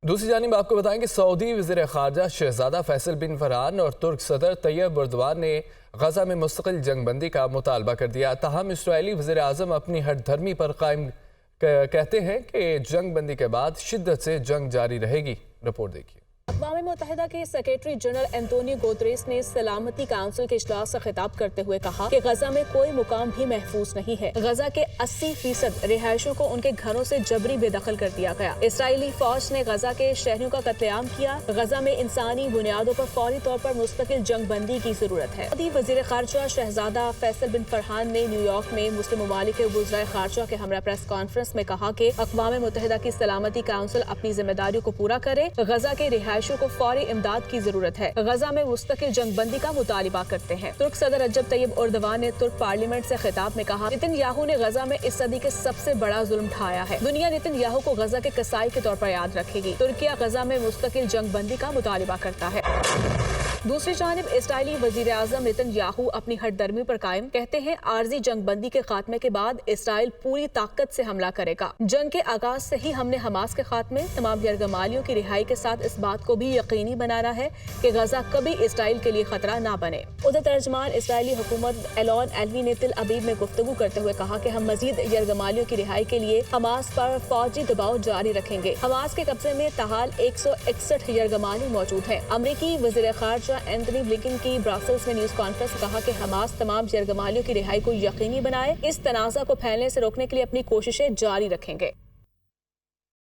دوسری جانب آپ کو بتائیں کہ سعودی وزیر خارجہ شہزادہ فیصل بن فرحان اور ترک صدر طیب اردوان نے غزہ میں مستقل جنگ بندی کا مطالبہ کر دیا۔ تاہم اسرائیلی وزیر اعظم اپنی ہٹ دھرمی پر قائم کہتے ہیں کہ جنگ بندی کے بعد شدت سے جنگ جاری رہے گی۔ رپورٹ دیکھیے۔ اقوام متحدہ کے سیکریٹری جنرل اینٹونیو گوتریس نے سلامتی کونسل کے اجلاس سے خطاب کرتے ہوئے کہا کہ غزہ میں کوئی مقام بھی محفوظ نہیں ہے۔ غزہ کے 80% رہائشیوں کو ان کے گھروں سے جبری بے دخل کر دیا گیا۔ اسرائیلی فوج نے غزہ کے شہریوں کا قتل عام کیا۔ غزہ میں انسانی بنیادوں پر فوری طور پر مستقل جنگ بندی کی ضرورت ہے۔ سعودی وزیر خارجہ شہزادہ فیصل بن فرحان نے نیو یارک میں مسلم ممالک کے وزرائے خارجہ کے ہمراہ پریس کانفرنس میں کہا کہ اقوام متحدہ کی سلامتی کونسل اپنی ذمہ داریوں کو پورا کرے۔ غزہ کے رہائشیوں کو فوری امداد کی ضرورت ہے۔ غزہ میں مستقل جنگ بندی کا مطالبہ کرتے ہیں۔ ترک صدر رجب طیب اردوان نے ترک پارلیمنٹ سے خطاب میں کہا نتن یاہو نے غزہ میں اس صدی کے سب سے بڑا ظلم ڈھایا ہے۔ دنیا نتن یاہو کو غزہ کے قصائی کے طور پر یاد رکھے گی۔ ترکیہ غزہ میں مستقل جنگ بندی کا مطالبہ کرتا ہے۔ دوسری جانب اسرائیلی وزیر اعظم نتن یاہو اپنی ہٹ درمی پر قائم کہتے ہیں عارضی جنگ بندی کے خاتمے کے بعد اسرائیل پوری طاقت سے حملہ کرے گا۔ جنگ کے آغاز سے ہی ہم نے حماس کے خاتمے، تمام یرغمالیوں کی رہائی کے ساتھ اس بات کو بھی یقینی بنانا ہے کہ غزہ کبھی اسرائیل کے لیے خطرہ نہ بنے۔ ادھر ترجمان اسرائیلی حکومت ایلون ایلوی نے تل ابیب میں گفتگو کرتے ہوئے کہا کہ ہم مزید یرغمالیوں کی رہائی کے لیے حماس پر فوجی دباؤ جاری رکھیں گے۔ حماس کے قبضے میں تاحال 161 یرغمالی موجود ہیں۔ امریکی وزیر خارجہ اینتھنی بلنکن کی برسلز میں نیوز کانفرنس میں کہا کہ حماس تمام یرغمالیوں کی رہائی کو یقینی بنائے، اس تنازع کو پھیلنے سے روکنے کے لیے اپنی کوششیں جاری رکھیں گے۔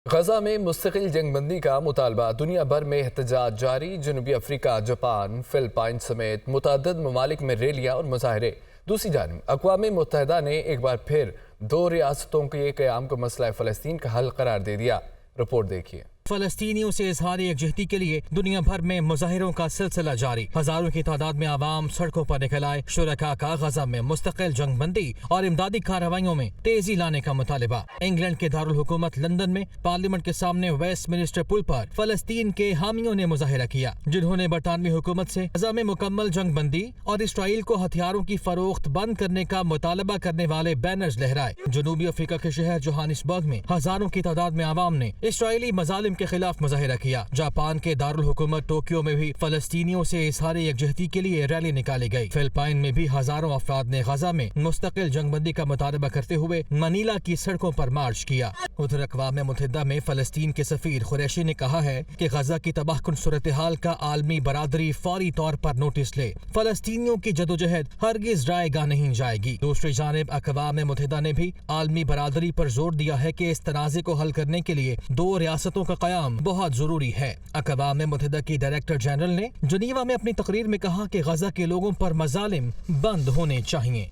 غزہ میں مستقل جنگ بندی کا مطالبہ، دنیا بھر میں احتجاج جاری۔ جنوبی افریقہ، جاپان، فلپائن سمیت متعدد ممالک میں ریلیاں اور مظاہرے۔ دوسری جانب اقوام متحدہ نے ایک بار پھر 2 ریاستوں کے قیام کو مسئلہ فلسطین کا حل قرار دے دیا۔ رپورٹ دیکھیے۔ فلسطینیوں سے اظہار یکجہتی کے لیے دنیا بھر میں مظاہروں کا سلسلہ جاری۔ ہزاروں کی تعداد میں عوام سڑکوں پر نکل آئے۔ شرکاء کا غزہ میں مستقل جنگ بندی اور امدادی کارروائیوں میں تیزی لانے کا مطالبہ۔ انگلینڈ کے دارالحکومت لندن میں پارلیمنٹ کے سامنے ویسٹ منسٹر پل پر فلسطین کے حامیوں نے مظاہرہ کیا، جنہوں نے برطانوی حکومت سے غزہ میں مکمل جنگ بندی اور اسرائیل کو ہتھیاروں کی فروخت بند کرنے کا مطالبہ کرنے والے بینرز لہرائے۔ جنوبی افریقہ کے شہر جوہانسبرگ میں ہزاروں کی تعداد میں عوام نے اسرائیلی مظالم کے خلاف مظاہرہ کیا۔ جاپان کے دارالحکومت ٹوکیو میں بھی فلسطینیوں سے اظہار یکجہتی کے لیے ریلی نکالی گئی۔ فلپائن میں بھی ہزاروں افراد نے غزہ میں مستقل جنگ بندی کا مطالبہ کرتے ہوئے منیلا کی سڑکوں پر مارچ کیا۔ ادھر اقوام متحدہ میں فلسطین کے سفیر قریشی نے کہا ہے کہ غزہ کی تباہ کن صورتحال کا عالمی برادری فوری طور پر نوٹس لے۔ فلسطینیوں کی جدوجہد ہرگز رائے گاہ نہیں جائے گی۔ دوسری جانب اقوام متحدہ نے بھی عالمی برادری پر زور دیا ہے کہ اس تنازع کو حل کرنے کے لیے 2 ریاستوں کا قیام بہت ضروری ہے۔ اقوام متحدہ کی ڈائریکٹر جنرل نے جنیوا میں اپنی تقریر میں کہا کہ غزہ کے لوگوں پر مظالم بند ہونے چاہیے۔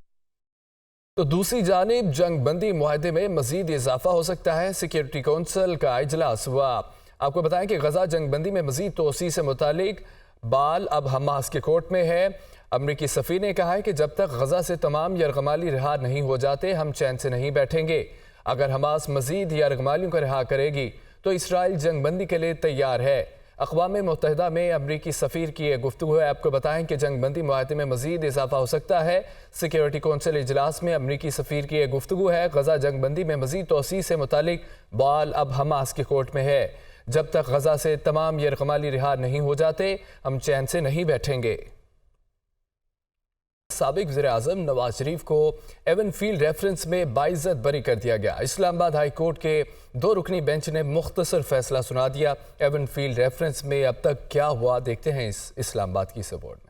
تو دوسری جانب جنگ بندی معاہدے میں مزید اضافہ ہو سکتا ہے۔ سیکیورٹی کونسل کا اجلاس ہوا۔ آپ کو بتائیں کہ غزہ جنگ بندی میں مزید توسیع سے متعلق بال اب حماس کے کورٹ میں ہے۔ امریکی سفیر نے کہا ہے کہ جب تک غزہ سے تمام یرغمالی رہا نہیں ہو جاتے ہم چین سے نہیں بیٹھیں گے۔ اگر حماس مزید یرغمالیوں کو رہا کرے گی تو اسرائیل جنگ بندی کے لیے تیار ہے۔ اقوام متحدہ میں امریکی سفیر کی یہ گفتگو ہے۔ آپ کو بتائیں کہ جنگ بندی معاہدے میں مزید اضافہ ہو سکتا ہے۔ سیکیورٹی کونسل اجلاس میں امریکی سفیر کی یہ گفتگو ہے۔ غزہ جنگ بندی میں مزید توسیع سے متعلق بال اب حماس کے کورٹ میں ہے۔ جب تک غزہ سے تمام یرغمالی رہا نہیں ہو جاتے ہم چین سے نہیں بیٹھیں گے۔ سابق وزیر اعظم نواز شریف کو ایون فیلڈ ریفرنس میں باعزت بری کر دیا گیا۔ اسلام آباد ہائی کورٹ کے 2 رکنی بینچ نے مختصر فیصلہ سنا دیا۔ ایون فیلڈ ریفرنس میں اب تک کیا ہوا دیکھتے ہیں اس اسلام آباد کی رپورٹ میں۔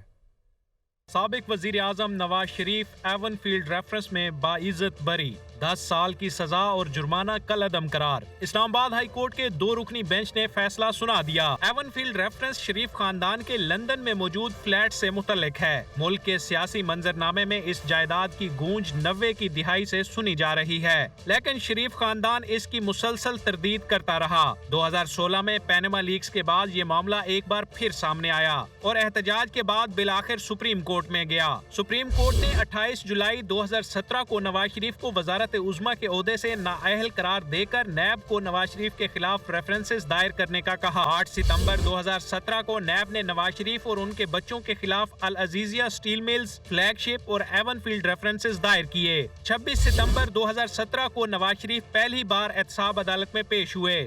سابق وزیر اعظم Nawaz Sharif even field reference میں باعزت بری، 10 سال کی سزا اور جرمانہ کالعدم قرار۔ اسلام آباد ہائی کورٹ کے 2 رکنی بینچ نے فیصلہ سنا دیا۔ ایون فیلڈ ریفرنس شریف خاندان کے لندن میں موجود فلیٹ سے متعلق ہے۔ ملک کے سیاسی منظرنامے میں اس جائیداد کی گونج 90 کی دہائی سے سنی جا رہی ہے، لیکن شریف خاندان اس کی مسلسل تردید کرتا رہا۔ 2016 میں پینما لیکس کے بعد یہ معاملہ ایک بار پھر سامنے آیا اور احتجاج کے بعد بالآخر سپریم کورٹ میں گیا۔ سپریم کورٹ نے 28 جولائی 2017 کو نواز شریف کو وزارت عظمیٰ کے عہدے سے نااہل قرار دے کر نیب کو نواز شریف کے خلاف ریفرنسز دائر کرنے کا کہا۔ 8 ستمبر 2017 کو نیب نے نواز شریف اور ان کے بچوں کے خلاف العزیزیہ سٹیل ملز، فلیگ شپ اور ایون فیلڈ ریفرنسز دائر کیے۔ 26 ستمبر 2017 کو نواز شریف پہلی بار احتساب عدالت میں پیش ہوئے۔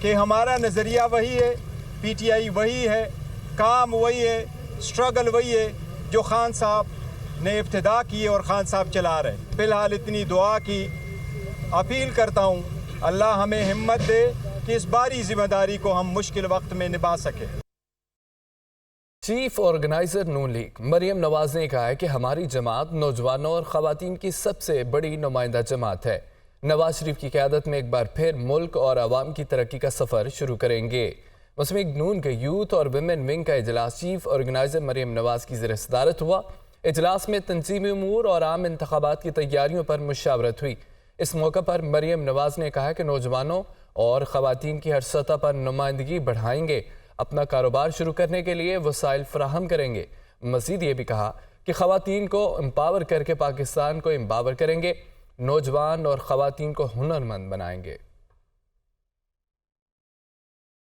کہ ہمارا نظریہ وہی ہے، پی ٹی آئی وہی ہے، کام وہی ہے، سٹرگل وہی ہے جو خان صاحب نے ابتدا کی اور خان صاحب چلا رہے. فی الحال اتنی دعا کی اپیل کرتا ہوں، اللہ ہمیں ہمت دے کہ اس باری ذمہ داری کو ہم مشکل وقت میں نبھا سکیں. چیف آرگنائزر نون لیگ مریم نواز نے کہا ہے کہ ہماری جماعت نوجوانوں اور خواتین کی سب سے بڑی نمائندہ جماعت ہے. نواز شریف کی قیادت میں ایک بار پھر ملک اور عوام کی ترقی کا سفر شروع کریں گے. مسلم لیگ نون کے یوتھ اور ویمن ونگ کا اجلاس چیف آرگنائزر مریم نواز کی زیر صدارت ہوا. اجلاس میں تنظیمی امور اور عام انتخابات کی تیاریوں پر مشاورت ہوئی. اس موقع پر مریم نواز نے کہا کہ نوجوانوں اور خواتین کی ہر سطح پر نمائندگی بڑھائیں گے، اپنا کاروبار شروع کرنے کے لیے وسائل فراہم کریں گے. مزید یہ بھی کہا کہ خواتین کو امپاور کر کے پاکستان کو امپاور کریں گے، نوجوان اور خواتین کو ہنرمند بنائیں گے.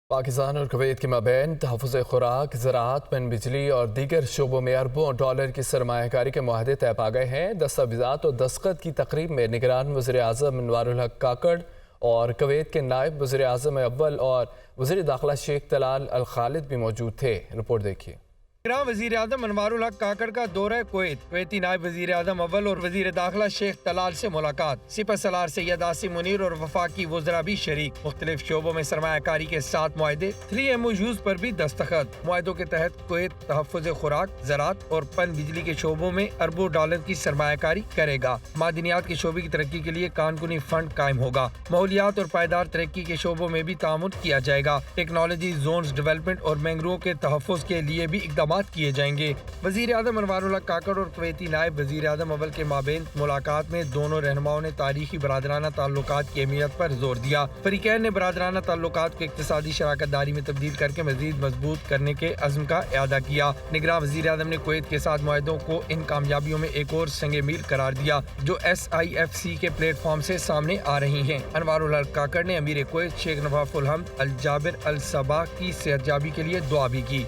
پاکستان اور کویت کے مابین تحفظ خوراک، زراعت، پن بجلی اور دیگر شعبوں میں اربوں ڈالر کی سرمایہ کاری کے معاہدے طے پا گئے ہیں. دستاویزات اور دستخط کی تقریب میں نگران وزیر اعظم انوار الحق کاکڑ اور کویت کے نائب وزیر اعظم اول اور وزیر داخلہ شیخ طلال الخالد بھی موجود تھے. رپورٹ دیکھیے. وزیر اعظم انوار الحق کاکڑ کا دورہ کویتی نائب وزیر اعظم اول اور وزیر داخلہ شیخ طلال سے ملاقات. سپہ سالار سید عاصم منیر اور وفاقی وزراء بھی شریک. مختلف شعبوں میں سرمایہ کاری کے 7 معاہدے 3 MOUs پر بھی دستخط. معاہدوں کے تحت کویت تحفظ خوراک، زراعت اور پن بجلی کے شعبوں میں اربوں ڈالر کی سرمایہ کاری کرے گا. معدنیات کے شعبے کی ترقی کے لیے کانکنی فنڈ قائم ہوگا. ماحولیات اور پائیدار ترقی کے شعبوں میں بھی تعاون کیا جائے گا. ٹیکنالوجی زونز ڈیولپمنٹ اور مینگروو کے تحفظ کے لیے بھی اقدامات کیے جائیں گے. وزیر اعظم انوار الحق کاکڑ اور کویتی نائب وزیر اعظم اول کے مابین ملاقات میں دونوں رہنماؤں نے تاریخی برادرانہ تعلقات کی اہمیت پر زور دیا. فریقین نے برادرانہ تعلقات کو اقتصادی شراکت داری میں تبدیل کر کے مزید مضبوط کرنے کے عزم کا اعادہ کیا. نگراں وزیر اعظم نے کویت کے ساتھ معاہدوں کو ان کامیابیوں میں ایک اور سنگ میل قرار دیا جو SIFC کے پلیٹ فارم سے سامنے آ رہی ہیں. انوار الحق کاکڑ نے امیر کویت شیخ نواف الحمد الجابر الصباح کی صحت یابی کے لیے دعا بھی کی.